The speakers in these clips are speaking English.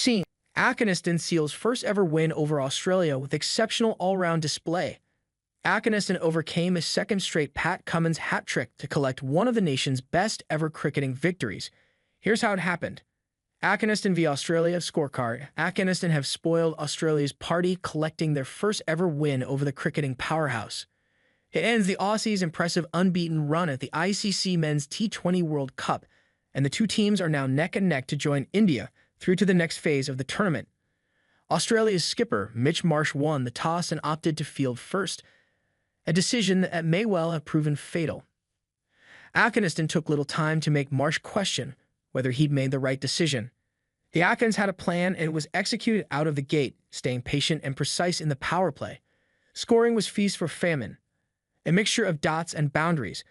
Scene. Afghanistan seals first ever win over Australia with exceptional all-round display. Afghanistan overcame a second straight Pat Cummins hat trick to collect one of the nation's best ever cricketing victories. Here's how it happened. Afghanistan v Australia scorecard. Afghanistan have spoiled Australia's party, collecting their first ever win over the cricketing powerhouse. It ends the Aussies' impressive unbeaten run at the ICC Men's T20 World Cup, and the two teams are now neck and neck to join India through to the next phase of the tournament. Australia's skipper, Mitch Marsh, won the toss and opted to field first, a decision that may well have proven fatal. Afghanistan took little time to make Marsh question whether he'd made the right decision. The Afghans had a plan, and it was executed out of the gate, staying patient and precise in the power play. Scoring was feast for famine, a mixture of dots and boundaries,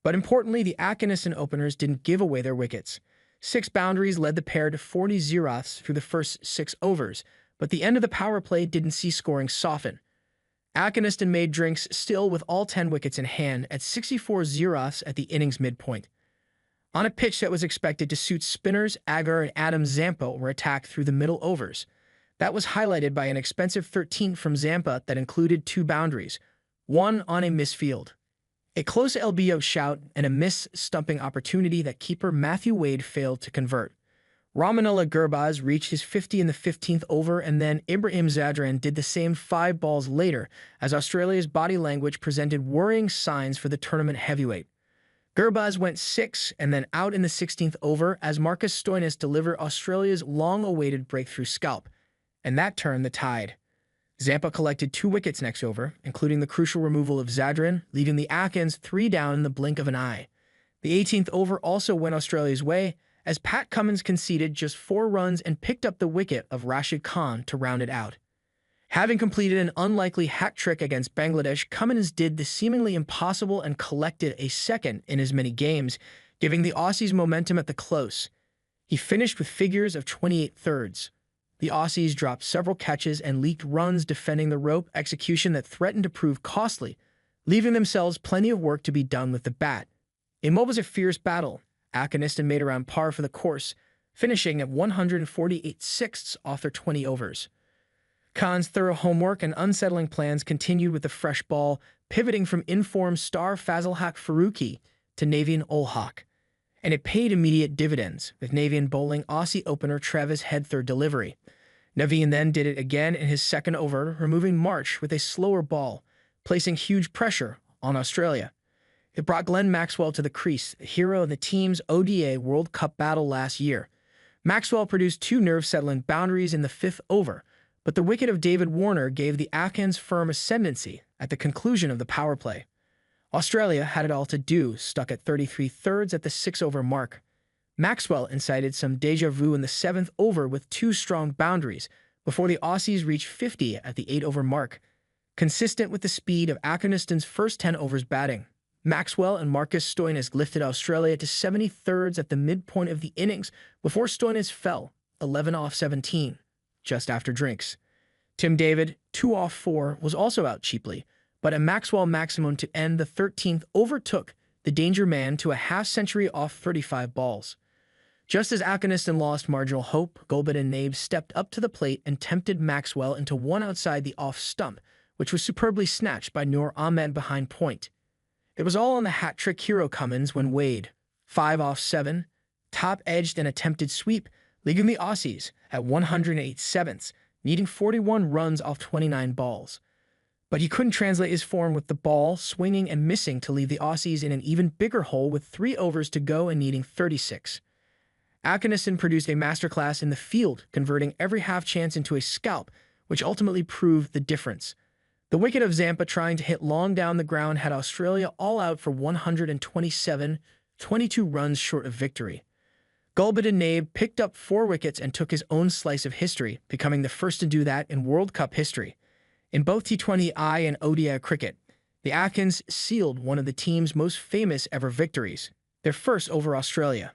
but importantly, the Afghanistan openers didn't give away their wickets. 6 boundaries led the pair to 40 zeroths through the first 6 overs, but the end of the power play didn't see scoring soften. Afghanistan made drinks still with all 10 wickets in hand at 64 zeroths at the innings midpoint. On a pitch that was expected to suit spinners, Agar and Adam Zampa were attacked through the middle overs. That was highlighted by an expensive 13 from Zampa that included 2 boundaries, one on a misfield, a close LBO shout, and a miss-stumping opportunity that keeper Matthew Wade failed to convert. Rahmanullah Gurbaz reached his 50 in the 15th over, and then Ibrahim Zadran did the same 5 balls later, as Australia's body language presented worrying signs for the tournament heavyweight. Gurbaz went 6 and then out in the 16th over as Marcus Stoinis delivered Australia's long-awaited breakthrough scalp, and that turned the tide. Zampa collected 2 wickets next over, including the crucial removal of Zadran, leaving the Afghans 3 down in the blink of an eye. The 18th over also went Australia's way, as Pat Cummins conceded just 4 runs and picked up the wicket of Rashid Khan to round it out. Having completed an unlikely hat trick against Bangladesh, Cummins did the seemingly impossible and collected a second in as many games, giving the Aussies momentum at the close. He finished with figures of 28 thirds. The Aussies dropped several catches and leaked runs defending the rope execution that threatened to prove costly, leaving themselves plenty of work to be done with the bat. In what was a fierce battle, Afghanistan made around par for the course, finishing at 148/6 off their 20 overs. Khan's thorough homework and unsettling plans continued with the fresh ball, pivoting from informed star Fazil Haq Farooqi to Navian ul Haq. And it paid immediate dividends, with Navian bowling Aussie opener Travis Head third delivery. Navian then did it again in his second over, removing March with a slower ball, placing huge pressure on Australia. It brought Glenn Maxwell to the crease, the hero of the team's ODI World Cup battle last year. Maxwell produced 2 nerve-settling boundaries in the 5th over, but the wicket of David Warner gave the Afghans firm ascendancy at the conclusion of the power play. Australia had it all to do, stuck at 33 thirds at the 6-over mark. Maxwell incited some déjà vu in the 7th over with 2 strong boundaries before the Aussies reached 50 at the 8-over mark, consistent with the speed of Afghanistan's first 10 overs batting. Maxwell and Marcus Stoinis lifted Australia to 70 thirds at the midpoint of the innings before Stoinis fell, 11 off 17, just after drinks. Tim David, 2 off 4, was also out cheaply, but a Maxwell maximum to end the 13th overtook the danger man to a half-century off 35 balls. Just as Afghanistan lost marginal hope, Gulbuddin Nabe stepped up to the plate and tempted Maxwell into one outside the off stump, which was superbly snatched by Noor Ahmed behind point. It was all on the hat-trick hero Cummins when Wade, 5 off 7, top-edged an attempted sweep, leaving the Aussies at 108/7, needing 41 runs off 29 balls. But he couldn't translate his form with the ball swinging and missing to leave the Aussies in an even bigger hole with 3 overs to go and needing 36. Afghanistan produced a masterclass in the field, converting every half chance into a scalp, which ultimately proved the difference. The wicket of Zampa trying to hit long down the ground had Australia all out for 127, 22 runs short of victory. Gulbuddin Nabe picked up 4 wickets and took his own slice of history, becoming the first to do that in World Cup history. In both T20I and ODI cricket, the Afghans sealed one of the team's most famous ever victories, their first over Australia.